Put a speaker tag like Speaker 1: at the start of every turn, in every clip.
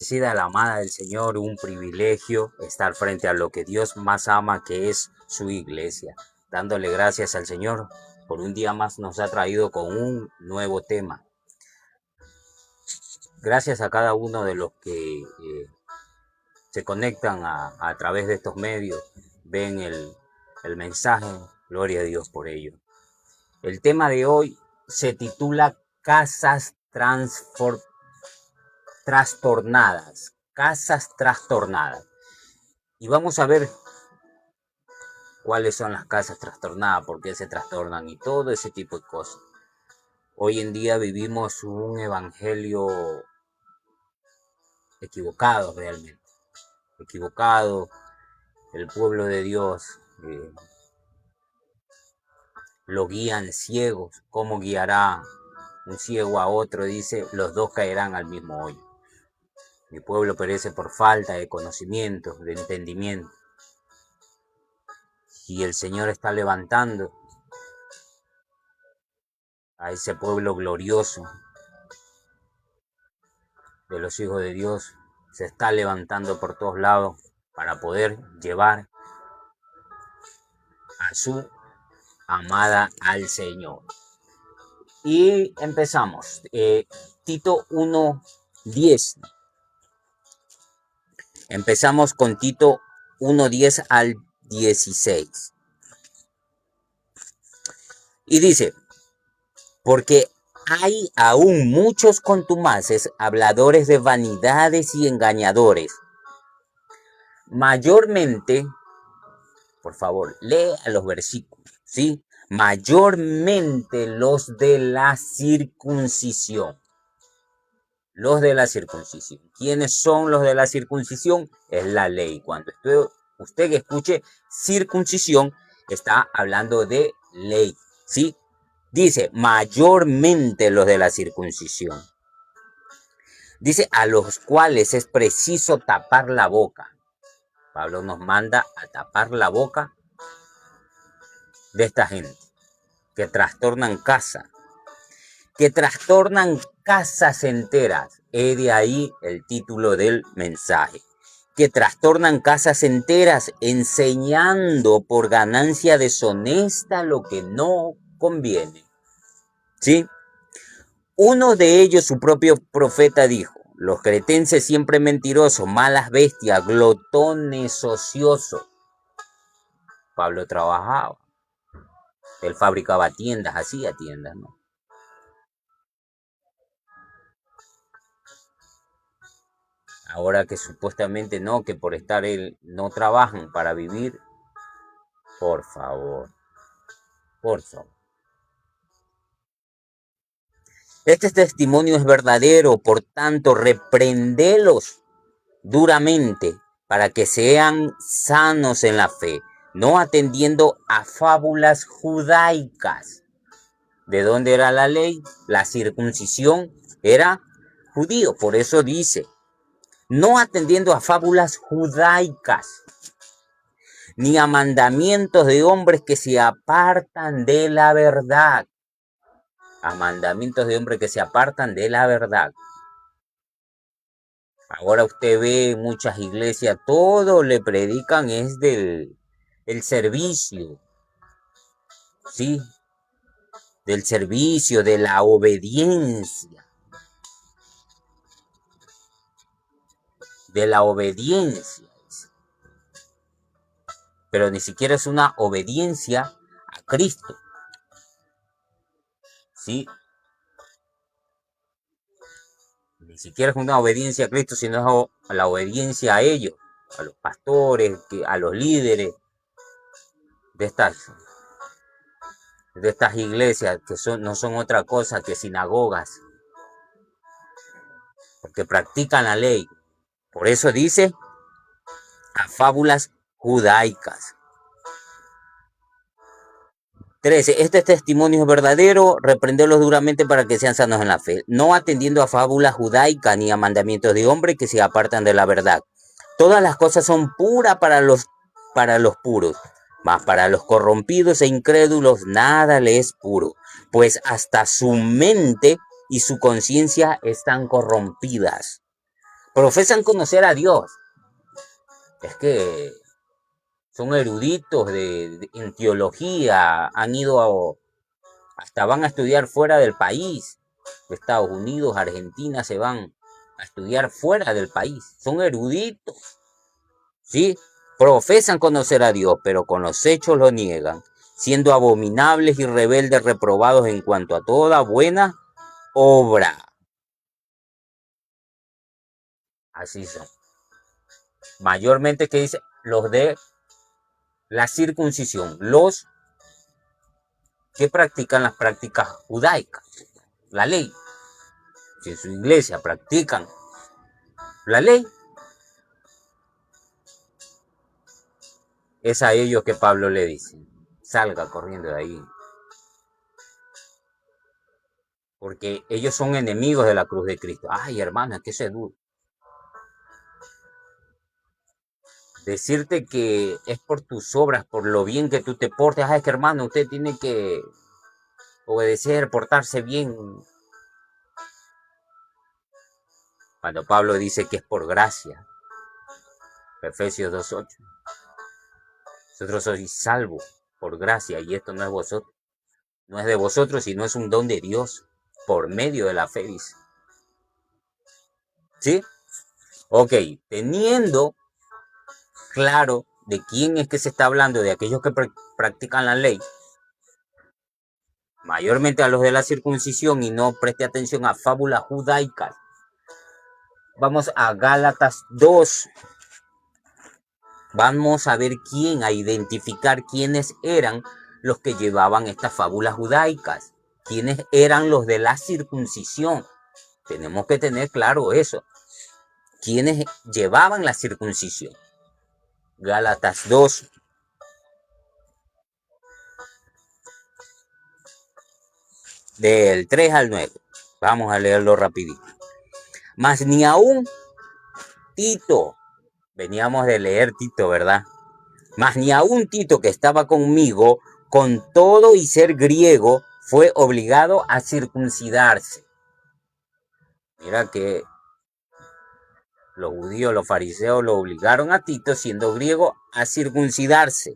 Speaker 1: Bendecida la amada del Señor, un privilegio estar frente a lo que Dios más ama, que es su iglesia, dándole gracias al Señor por un día más nos ha traído con un nuevo tema. Gracias a cada uno de los que se conectan a través de estos medios, ven el mensaje, gloria a Dios por ello. El tema de hoy se titula Casas trastornadas. Casas trastornadas. Y vamos a ver cuáles son las casas trastornadas, por qué se trastornan y todo ese tipo de cosas. Hoy en día vivimos un evangelio equivocado realmente. Equivocado. El pueblo de Dios lo guían ciegos. ¿Cómo guiará un ciego a otro? Dice, los dos caerán al mismo hoyo. Mi pueblo perece por falta de conocimiento, de entendimiento. Y el Señor está levantando a ese pueblo glorioso de los hijos de Dios. Se está levantando por todos lados para poder llevar a su amada al Señor. Y empezamos. Tito 1:10. Empezamos con Tito 1:10 al 16. Y dice, porque hay aún muchos contumaces, habladores de vanidades y engañadores. Mayormente, por favor, lea los versículos, ¿sí? Mayormente los de la circuncisión. Los de la circuncisión. ¿Quiénes son los de la circuncisión? Es la ley. Cuando usted escuche circuncisión, está hablando de ley, ¿sí? Dice, mayormente los de la circuncisión. Dice, a los cuales es preciso tapar la boca. Pablo nos manda a tapar la boca de esta gente que trastornan casa, que trastornan casas enteras. He de ahí el título del mensaje. Que trastornan casas enteras enseñando por ganancia deshonesta lo que no conviene. ¿Sí? Uno de ellos, su propio profeta, dijo, los cretenses siempre mentirosos, malas bestias, glotones, ociosos. Pablo trabajaba. Él fabricaba tiendas, hacía tiendas, ¿no? Ahora que supuestamente no, que por estar él no trabajan para vivir. Por favor. Por favor. Este testimonio es verdadero, por tanto, reprendelos duramente para que sean sanos en la fe, no atendiendo a fábulas judaicas. ¿De dónde era la ley? La circuncisión era judío, por eso dice, no atendiendo a fábulas judaicas, ni a mandamientos de hombres que se apartan de la verdad. A mandamientos de hombres que se apartan de la verdad. Ahora usted ve en muchas iglesias, todo le predican es del servicio, ¿sí? Del servicio, de la obediencia. De la obediencia. Pero ni siquiera es una obediencia a Cristo, ¿sí? Ni siquiera es una obediencia a Cristo, sino a la obediencia a ellos, a los pastores, a los líderes de estas iglesias que no son otra cosa que sinagogas, porque practican la ley. Por eso dice a fábulas judaicas. 13. Este testimonio es verdadero, reprenderlos duramente para que sean sanos en la fe, no atendiendo a fábulas judaicas ni a mandamientos de hombres que se apartan de la verdad. Todas las cosas son puras para los puros, mas para los corrompidos e incrédulos nada le es puro, pues hasta su mente y su conciencia están corrompidas. profesan conocer a Dios. Es que son eruditos en teología, han ido hasta van a estudiar fuera del país. Estados Unidos, Argentina se van a estudiar fuera del país. Son eruditos, ¿sí? Profesan conocer a Dios, pero con los hechos lo niegan, siendo abominables y rebeldes, reprobados en cuanto a toda buena obra. Así son. Mayormente, ¿qué dice? Los de la circuncisión, los que practican las prácticas judaicas, la ley. Si en su iglesia practican la ley, es a ellos que Pablo le dice, salga corriendo de ahí. Porque ellos son enemigos de la cruz de Cristo. Ay, hermano, es que eso es duro. Decirte que es por tus obras, por lo bien que tú te portes. Ay, es que hermano, usted tiene que obedecer, portarse bien. Cuando Pablo dice que es por gracia. Efesios 2:8. Vosotros sois salvos por gracia y esto no es vosotros. No es de vosotros, sino es un don de Dios por medio de la fe, dice. ¿Sí? Ok, teniendo claro de quién es que se está hablando, de aquellos que practican la ley, mayormente a los de la circuncisión, y no preste atención a fábulas judaicas. Vamos a Gálatas 2. Vamos a ver a identificar quiénes eran los que llevaban estas fábulas judaicas, quiénes eran los de la circuncisión. Tenemos que tener claro eso. ¿Quiénes llevaban la circuncisión? Gálatas 2. Del 3 al 9. Vamos a leerlo rapidito. Mas ni aún Tito, veníamos de leer Tito, ¿verdad? Mas ni aún Tito, que estaba conmigo, con todo y ser griego, fue obligado a circuncidarse. Mira que los judíos, los fariseos, lo obligaron a Tito, siendo griego, a circuncidarse.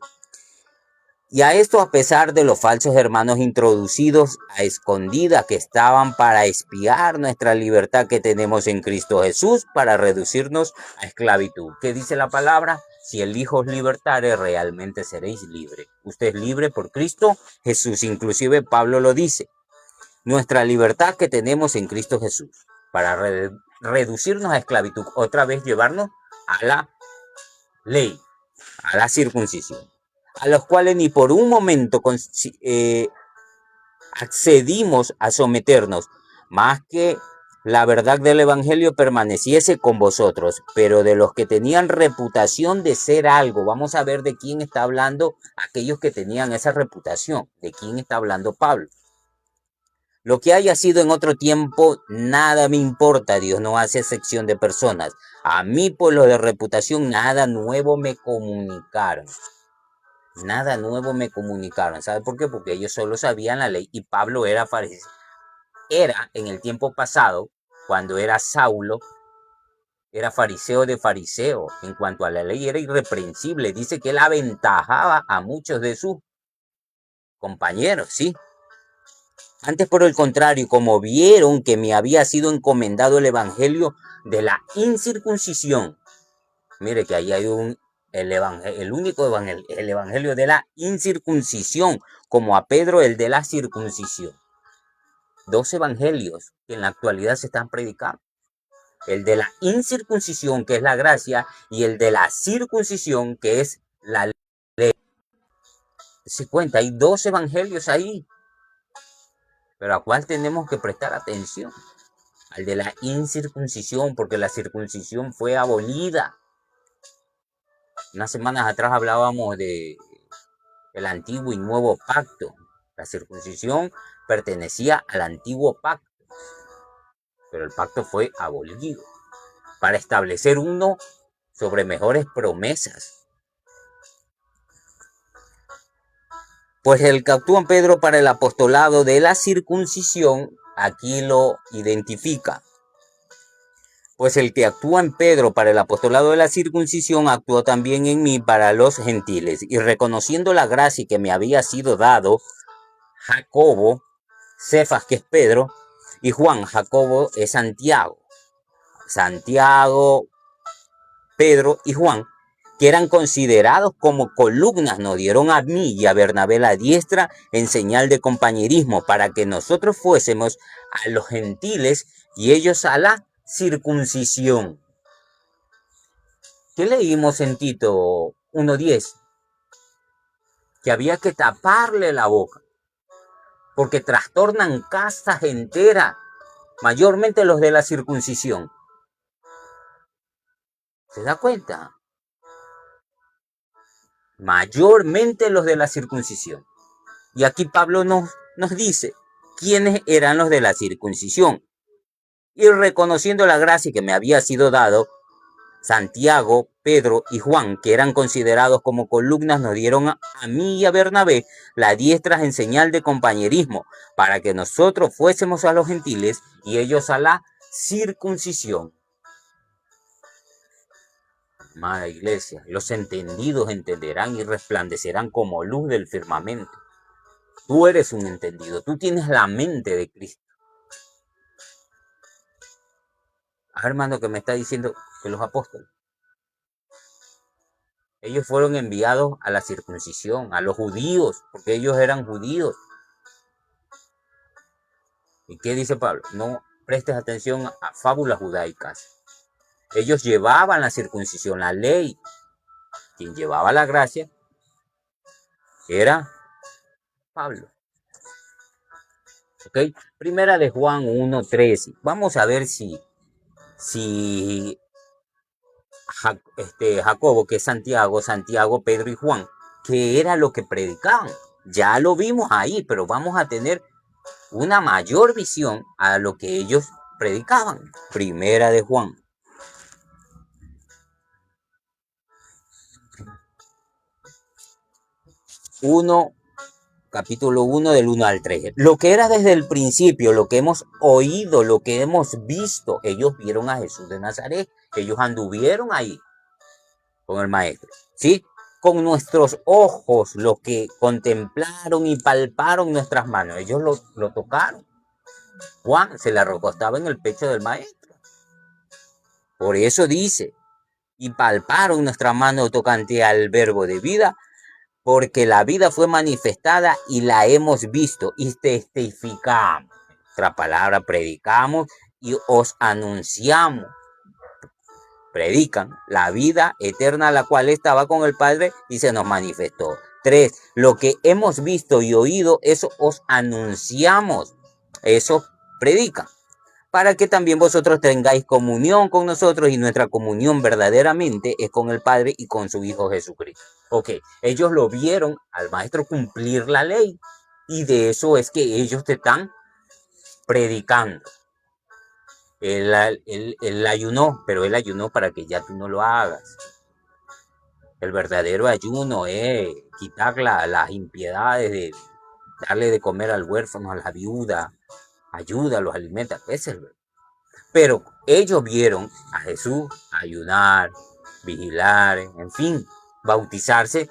Speaker 1: Y a esto a pesar de los falsos hermanos introducidos a escondidas que estaban para espiar nuestra libertad que tenemos en Cristo Jesús, para reducirnos a esclavitud. ¿Qué dice la palabra? Si el Hijo os libertare, realmente seréis libres. Usted es libre por Cristo Jesús. Inclusive Pablo lo dice. Nuestra libertad que tenemos en Cristo Jesús, para reducirnos a esclavitud. Otra vez llevarnos a la ley, a la circuncisión, a los cuales ni por un momento accedimos a someternos, más que la verdad del evangelio permaneciese con vosotros, pero de los que tenían reputación de ser algo. Vamos a ver de quién está hablando aquellos que tenían esa reputación, de quién está hablando Pablo. Lo que haya sido en otro tiempo, nada me importa. Dios no hace excepción de personas. A mí, por lo de reputación, nada nuevo me comunicaron. Nada nuevo me comunicaron. ¿Sabe por qué? Porque ellos solo sabían la ley y Pablo era fariseo. Era en el tiempo pasado, cuando era Saulo, era fariseo de fariseo. En cuanto a la ley, era irreprensible. Dice que él aventajaba a muchos de sus compañeros, ¿sí? Antes, por el contrario, como vieron que me había sido encomendado el evangelio de la incircuncisión. Mire que ahí hay el único evangelio, el evangelio de la incircuncisión, como a Pedro el de la circuncisión. Dos evangelios que en la actualidad se están predicando. El de la incircuncisión, que es la gracia, y el de la circuncisión, que es la ley. Se cuenta, hay dos evangelios ahí. Pero ¿a cuál tenemos que prestar atención? Al de la incircuncisión, porque la circuncisión fue abolida. Unas semanas atrás hablábamos de el antiguo y nuevo pacto. La circuncisión pertenecía al antiguo pacto, pero el pacto fue abolido para establecer uno sobre mejores promesas. Pues el que actúa en Pedro para el apostolado de la circuncisión, aquí lo identifica. Pues el que actúa en Pedro para el apostolado de la circuncisión, actuó también en mí para los gentiles. Y reconociendo la gracia que me había sido dado, Jacobo, Cefas, que es Pedro, y Juan, Jacobo es Santiago. Santiago, Pedro y Juan, que eran considerados como columnas, nos dieron a mí y a Bernabé la diestra en señal de compañerismo, para que nosotros fuésemos a los gentiles y ellos a la circuncisión. ¿Qué leímos en Tito 1:10? Que había que taparle la boca, porque trastornan casas enteras, mayormente los de la circuncisión. ¿Se da cuenta? Mayormente los de la circuncisión. Y aquí Pablo nos dice quiénes eran los de la circuncisión. Y reconociendo la gracia que me había sido dado, Santiago, Pedro y Juan, que eran considerados como columnas, nos dieron a mí y a Bernabé la diestra en señal de compañerismo, para que nosotros fuésemos a los gentiles y ellos a la circuncisión. Amada iglesia, los entendidos entenderán y resplandecerán como luz del firmamento. Tú eres un entendido, tú tienes la mente de Cristo. Hermano, que me está diciendo que los apóstoles, ellos fueron enviados a la circuncisión, a los judíos, porque ellos eran judíos. ¿Y qué dice Pablo? No prestes atención a fábulas judaicas. Ellos llevaban la circuncisión, la ley. Quien llevaba la gracia era Pablo. ¿Ok? Primera de Juan 1:13. Vamos a ver si Jacobo, que es Santiago, Pedro y Juan, que era lo que predicaban. Ya lo vimos ahí, pero vamos a tener una mayor visión a lo que ellos predicaban. Primera de Juan. Capítulo 1 del 1 al 3. Lo que era desde el principio, lo que hemos oído, lo que hemos visto, ellos vieron a Jesús de Nazaret, ellos anduvieron ahí con el maestro, ¿sí? Con nuestros ojos, lo que contemplaron y palparon nuestras manos, ellos lo tocaron. Juan se le recostaba en el pecho del maestro. Por eso dice, y palparon nuestra mano tocante al verbo de vida, porque la vida fue manifestada y la hemos visto y testificamos. Otra palabra, predicamos y os anunciamos. Predican la vida eterna, la cual estaba con el Padre y se nos manifestó. 3. Lo que hemos visto y oído, eso os anunciamos. Eso predican, para que también vosotros tengáis comunión con nosotros, y nuestra comunión verdaderamente es con el Padre y con su Hijo Jesucristo. Ok, ellos lo vieron al maestro cumplir la ley, y de eso es que ellos te están predicando. Él ayunó, pero él ayunó para que ya tú no lo hagas. El verdadero ayuno es quitar las impiedades de darle de comer al huérfano, a la viuda, ayuda, los alimenta. Ese es el verdadero. Pero ellos vieron a Jesús ayunar, vigilar, en fin, bautizarse.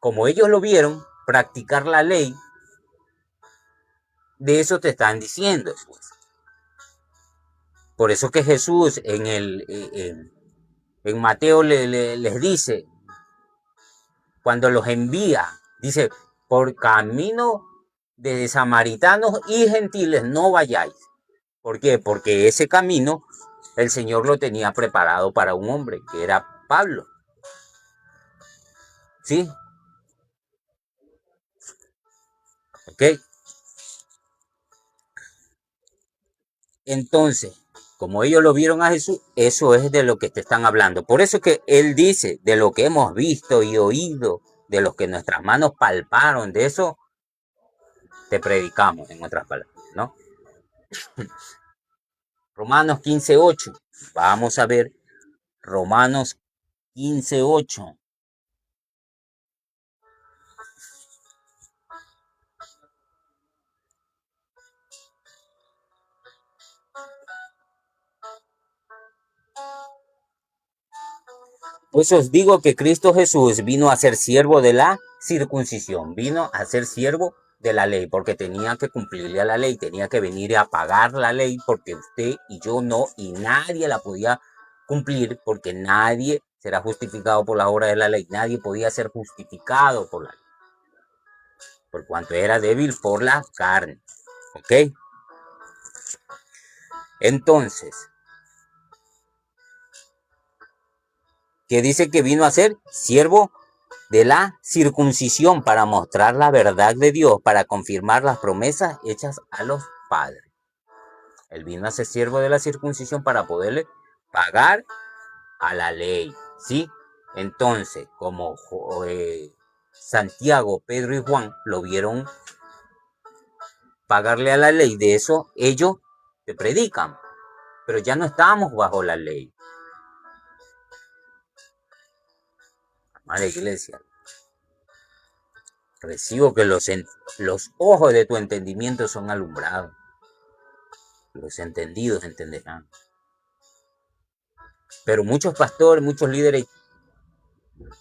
Speaker 1: Como ellos lo vieron, practicar la ley, de eso te están diciendo. Pues. Por eso que Jesús en Mateo les dice, cuando los envía, dice, por camino de samaritanos y gentiles no vayáis. ¿Por qué? Porque ese camino el Señor lo tenía preparado para un hombre, que era Pablo. ¿Sí? ¿Ok? Entonces, como ellos lo vieron a Jesús, eso es de lo que te están hablando. Por eso es que Él dice, de lo que hemos visto y oído, de lo que nuestras manos palparon, de eso te predicamos, en otras palabras, ¿no? Romanos 15:8. Vamos a ver Romanos 15:8. Pues os digo que Cristo Jesús vino a ser siervo de la circuncisión, vino a ser siervo de la ley, porque tenía que cumplirle a la ley, tenía que venir a pagar la ley, porque usted y yo no, y nadie la podía cumplir, porque nadie será justificado por la obra de la ley, nadie podía ser justificado por la ley, por cuanto era débil por la carne. ¿Ok? Entonces, que dice que vino a ser siervo de la circuncisión para mostrar la verdad de Dios, para confirmar las promesas hechas a los padres. Él vino a ser siervo de la circuncisión para poderle pagar a la ley, ¿sí? Entonces, como Santiago, Pedro y Juan lo vieron pagarle a la ley, de eso ellos te predican, pero ya no estamos bajo la ley. Amada iglesia, recibo que los ojos de tu entendimiento son alumbrados. Los entendidos entenderán. Pero muchos pastores, muchos líderes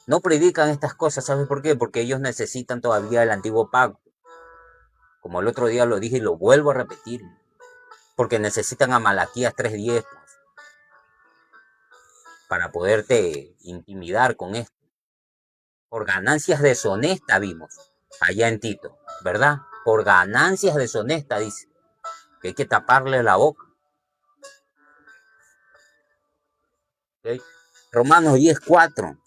Speaker 1: no predican estas cosas. ¿Sabes por qué? Porque ellos necesitan todavía el antiguo pacto. Como el otro día lo dije y lo vuelvo a repetir. Porque necesitan a Malaquías 3:10 para poderte intimidar con esto. Por ganancias deshonestas vimos allá en Tito, ¿verdad? Por ganancias deshonestas dice que hay que taparle la boca. ¿Okay? Romanos 10:4.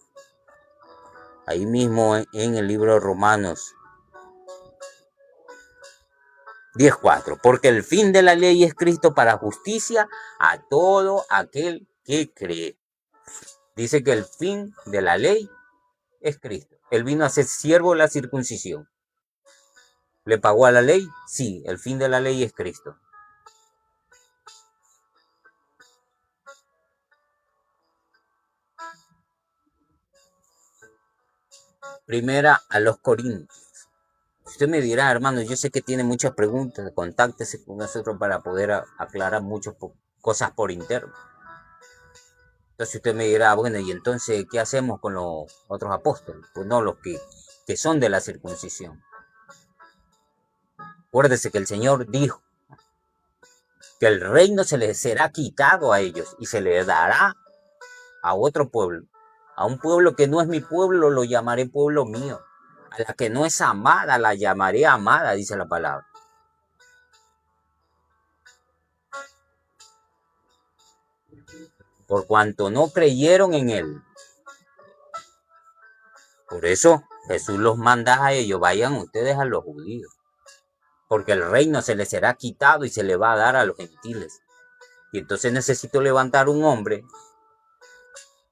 Speaker 1: Ahí mismo en el libro de Romanos 10:4. Porque el fin de la ley es Cristo para justicia a todo aquel que cree. Dice que el fin de la ley es Cristo. Él vino a ser siervo de la circuncisión. ¿Le pagó a la ley? Sí, el fin de la ley es Cristo. Primera a los Corintios. Usted me dirá, hermano, yo sé que tiene muchas preguntas, contáctese con nosotros para poder aclarar muchas cosas por interno. Entonces usted me dirá, bueno, ¿y entonces qué hacemos con los otros apóstoles? Pues no, los que son de la circuncisión. Acuérdese que el Señor dijo que el reino se les será quitado a ellos y se les dará a otro pueblo. A un pueblo que no es mi pueblo lo llamaré pueblo mío. A la que no es amada la llamaré amada, dice la palabra. Por cuanto no creyeron en él. Por eso Jesús los manda a ellos, vayan ustedes a los judíos. Porque el reino se les será quitado y se le va a dar a los gentiles. Y entonces necesito levantar un hombre,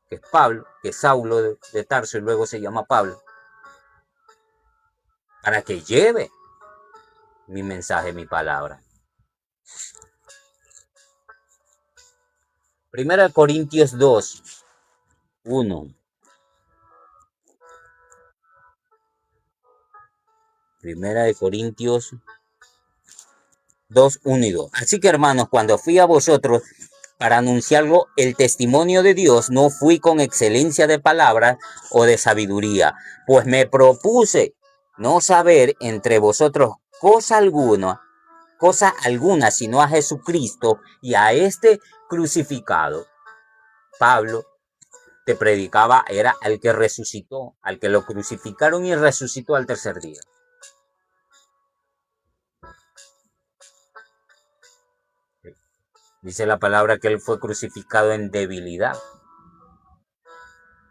Speaker 1: que es Pablo, que es Saulo de Tarso y luego se llama Pablo, para que lleve mi mensaje, mi palabra. Primera de Corintios 2:1. Primera de Corintios 2:1 y 2. Así que hermanos, cuando fui a vosotros para anunciarlo el testimonio de Dios, no fui con excelencia de palabras o de sabiduría, pues me propuse no saber entre vosotros cosa alguna, sino a Jesucristo y a este crucificado. Pablo te predicaba, era al que resucitó, al que lo crucificaron y resucitó al tercer día. Dice la palabra que él fue crucificado en debilidad,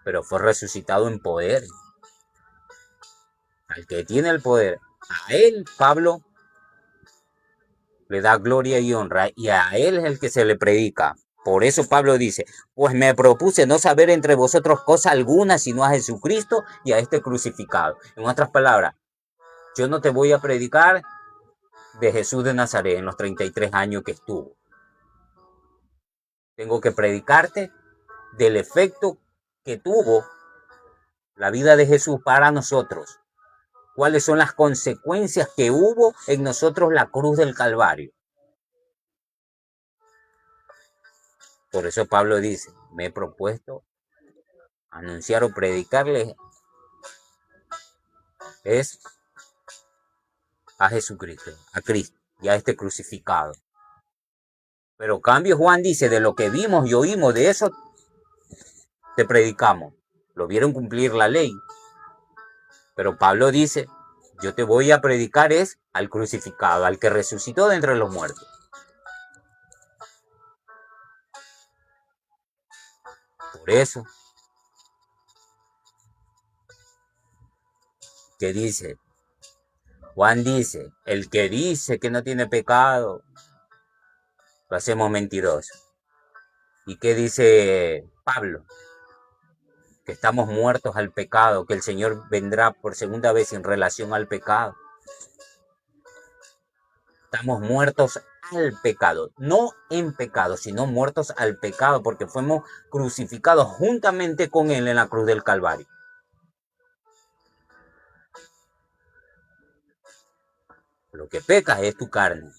Speaker 1: pero fue resucitado en poder. Al que tiene el poder, a él Pablo le da gloria y honra, y a él es el que se le predica. Por eso Pablo dice, pues me propuse no saber entre vosotros cosa alguna, sino a Jesucristo y a este crucificado. En otras palabras, yo no te voy a predicar de Jesús de Nazaret en los 33 años que estuvo. Tengo que predicarte del efecto que tuvo la vida de Jesús para nosotros. ¿Cuáles son las consecuencias que hubo en nosotros la cruz del Calvario? Por eso Pablo dice, me he propuesto Anunciar o predicarles es a Jesucristo, a Cristo y a este crucificado. Pero cambio Juan dice, de lo que vimos y oímos, de eso te predicamos. Lo vieron cumplir la ley. Pero Pablo dice, yo te voy a predicar es al crucificado, al que resucitó de entre los muertos. Por eso, ¿qué dice? Juan dice, el que dice que no tiene pecado, lo hacemos mentiroso. ¿Y qué dice Pablo? Que estamos muertos al pecado, que el Señor vendrá por segunda vez en relación al pecado. Estamos muertos al pecado, no en pecado, sino muertos al pecado, porque fuimos crucificados juntamente con Él en la cruz del Calvario. Lo que pecas es tu carne.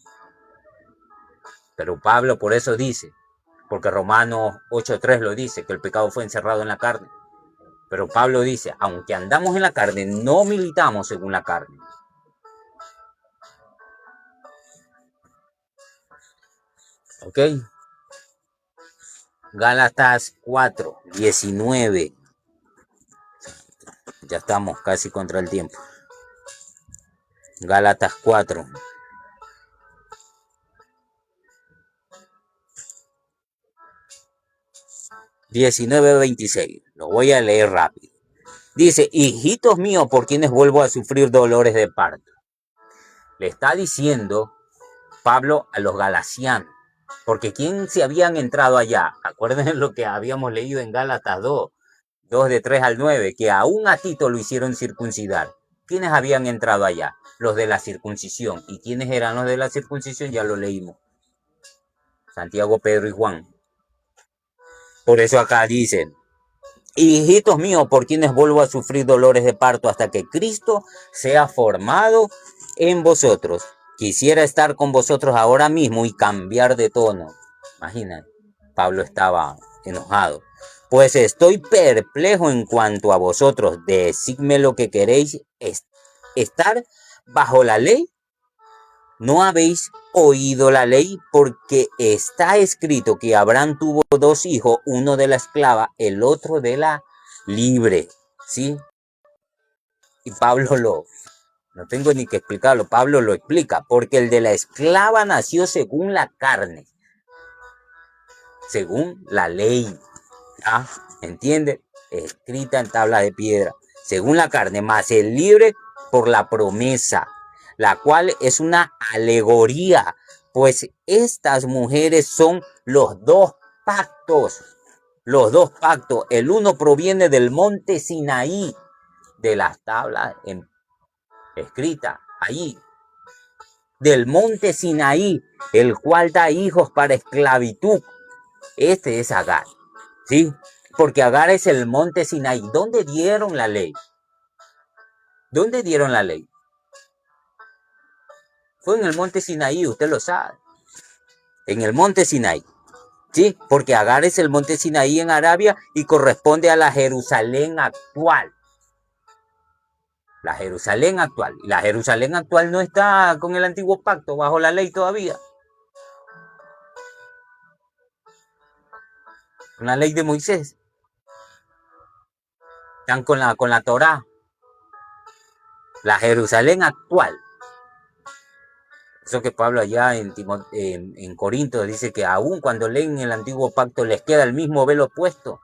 Speaker 1: Pero Pablo por eso dice, porque Romanos 8:3 lo dice, que el pecado fue encerrado en la carne. Pero Pablo dice, aunque andamos en la carne, no militamos según la carne. ¿Ok? Gálatas 4:19. Ya estamos casi contra el tiempo. Gálatas 4. 19:26. Lo voy a leer rápido. Dice, hijitos míos, por quienes vuelvo a sufrir dolores de parto. Le está diciendo Pablo a los galasianos. Porque ¿quién se habían entrado allá? Acuérdense lo que habíamos leído en Gálatas 2 de 3 al 9, que aún a Tito lo hicieron circuncidar. ¿Quiénes habían entrado allá? Los de la circuncisión. ¿Y quiénes eran los de la circuncisión? Ya lo leímos. Santiago, Pedro y Juan. Por eso acá dicen, hijitos míos, por quienes vuelvo a sufrir dolores de parto hasta que Cristo sea formado en vosotros. Quisiera estar con vosotros ahora mismo y cambiar de tono. Imagínate, Pablo estaba enojado. Pues estoy perplejo en cuanto a vosotros. Decidme lo que queréis. ¿Estar bajo la ley? ¿No habéis oído la ley? Porque está escrito que Abraham tuvo dos hijos, uno de la esclava, el otro de la libre. ¿Sí? Y Pablo no tengo ni que explicarlo, Pablo lo explica, porque el de la esclava nació según la carne, según la ley. ¿Ah? ¿Entiende? Escrita en tabla de piedra, según la carne, más el libre por la promesa, la cual es una alegoría, pues estas mujeres son los dos pactos. Los dos pactos, el uno proviene del monte Sinaí, de las tablas escritas allí, del monte Sinaí, el cual da hijos para esclavitud. Este es Agar, ¿sí? Porque Agar es el monte Sinaí. ¿Dónde dieron la ley? ¿Dónde dieron la ley? Fue en el monte Sinaí, usted lo sabe. En el monte Sinaí. ¿Sí? Porque Agar es el monte Sinaí en Arabia y corresponde a la Jerusalén actual. La Jerusalén actual. Y la Jerusalén actual no está con el antiguo pacto bajo la ley todavía. Con la ley de Moisés. Están con la Torá. La Jerusalén actual. Eso que Pablo allá en Corinto dice que aún cuando leen el antiguo pacto les queda el mismo velo puesto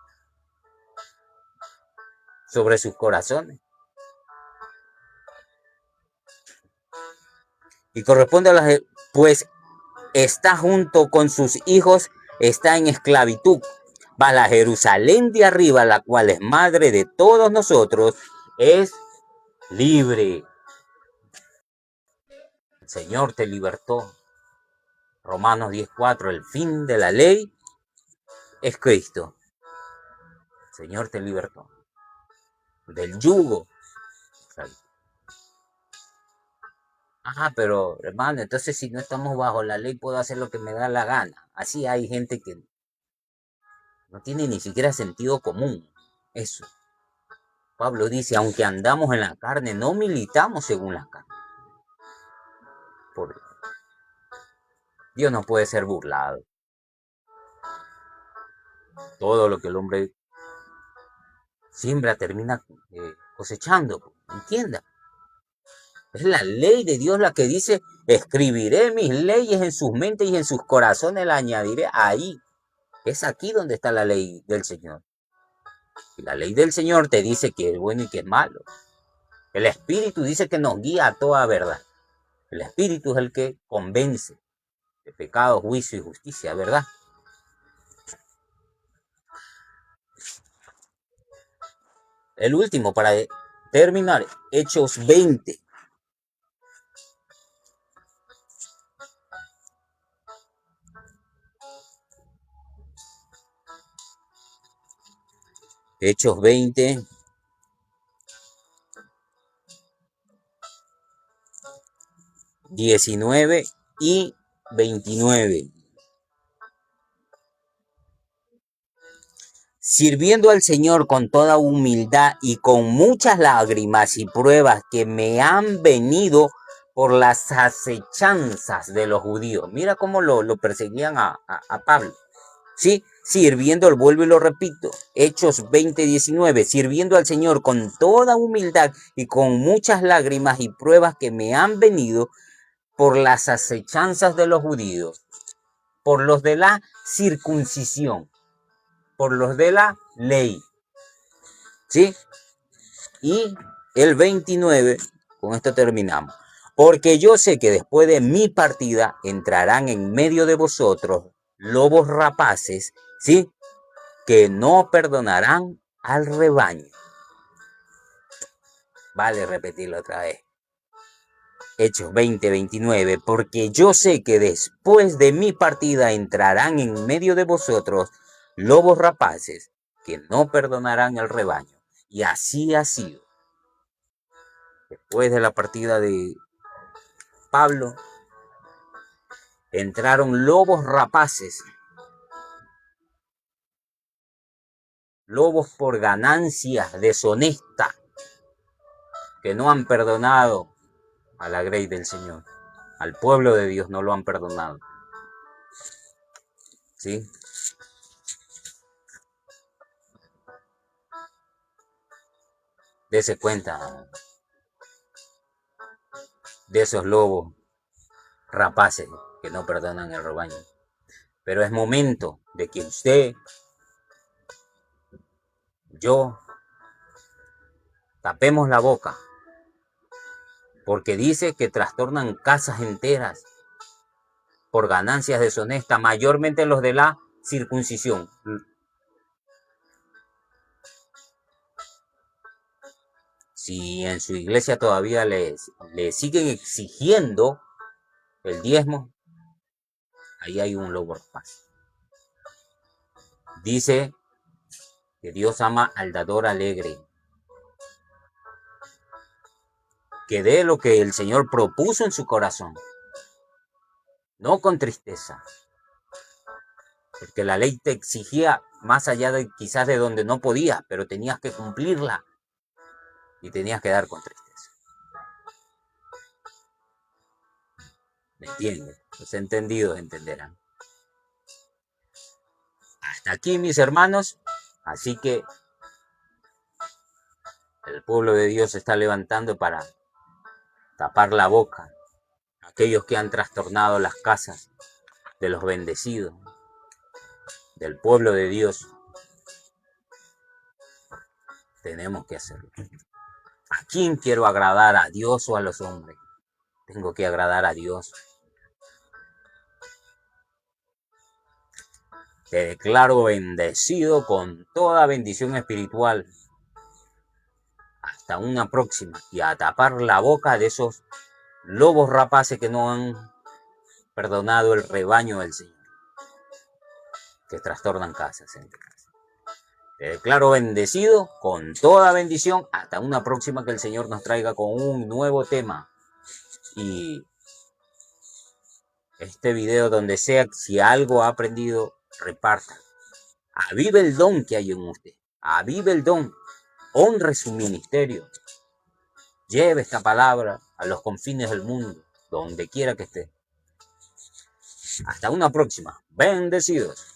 Speaker 1: sobre sus corazones. Y corresponde a las, pues está junto con sus hijos, está en esclavitud. Va la Jerusalén de arriba, la cual es madre de todos nosotros, es libre. El Señor te libertó. Romanos 10:4, el fin de la ley es Cristo. El Señor te libertó del yugo. Ajá, pero hermano, entonces si no estamos bajo la ley puedo hacer lo que me da la gana. Así hay gente que no tiene ni siquiera sentido común. Eso. Pablo dice, aunque andamos en la carne, no militamos según la carne. Por Dios no puede ser burlado. Todo lo que el hombre siembra termina cosechando. Entienda. Es la ley de Dios la que dice, escribiré mis leyes en sus mentes y en sus corazones las añadiré ahí. Es aquí donde está la ley del Señor. Y la ley del Señor te dice que es bueno y que es malo. El Espíritu dice que nos guía a toda verdad. El Espíritu es el que convence de pecado, juicio y justicia, ¿verdad? El último, para terminar, Hechos 20. Hechos 20. 19 y 29. Sirviendo al Señor con toda humildad y con muchas lágrimas y pruebas que me han venido por las acechanzas de los judíos. Mira cómo lo perseguían a Pablo. ¿Sí? Sirviendo, vuelvo y lo repito, Hechos 20:19, sirviendo al Señor con toda humildad y con muchas lágrimas y pruebas que me han venido por las acechanzas de los judíos, por los de la circuncisión, por los de la ley. ¿Sí? Y el 29, con esto terminamos. Porque yo sé que después de mi partida entrarán en medio de vosotros lobos rapaces, ¿sí? Que no perdonarán al rebaño. Vale repetirlo otra vez. Hechos 20:29, porque yo sé que después de mi partida entrarán en medio de vosotros lobos rapaces que no perdonarán el rebaño. Y así ha sido. Después de la partida de Pablo, entraron lobos rapaces, lobos por ganancias deshonestas, que no han perdonado a la grey del Señor. Al pueblo de Dios no lo han perdonado. ¿Sí? Dese cuenta de esos lobos rapaces que no perdonan el rebaño. Pero es momento de que usted, yo, tapemos la boca, porque dice que trastornan casas enteras por ganancias deshonestas, mayormente los de la circuncisión. Si en su iglesia todavía le siguen exigiendo el diezmo, ahí hay un lobo rapaz. Dice que Dios ama al dador alegre, que dé lo que el Señor propuso en su corazón, no con tristeza, porque la ley te exigía más allá de quizás de donde no podías, pero tenías que cumplirla y tenías que dar con tristeza. ¿Me entiendes? Los entendidos entenderán. Hasta aquí, mis hermanos, así que el pueblo de Dios se está levantando para tapar la boca a aquellos que han trastornado las casas de los bendecidos, del pueblo de Dios. Tenemos que hacerlo. ¿A quién quiero agradar? ¿A Dios o a los hombres? Tengo que agradar a Dios. Te declaro bendecido con toda bendición espiritual. Hasta una próxima. Y a tapar la boca de esos lobos rapaces que no han perdonado el rebaño del Señor, que trastornan casas. Te declaro bendecido con toda bendición. Hasta una próxima, que el Señor nos traiga con un nuevo tema. Y este video, donde sea, si algo ha aprendido, reparta. Avive el don que hay en usted. avive el don, honre su ministerio, lleve esta palabra a los confines del mundo, donde quiera que esté. Hasta una próxima. Bendecidos.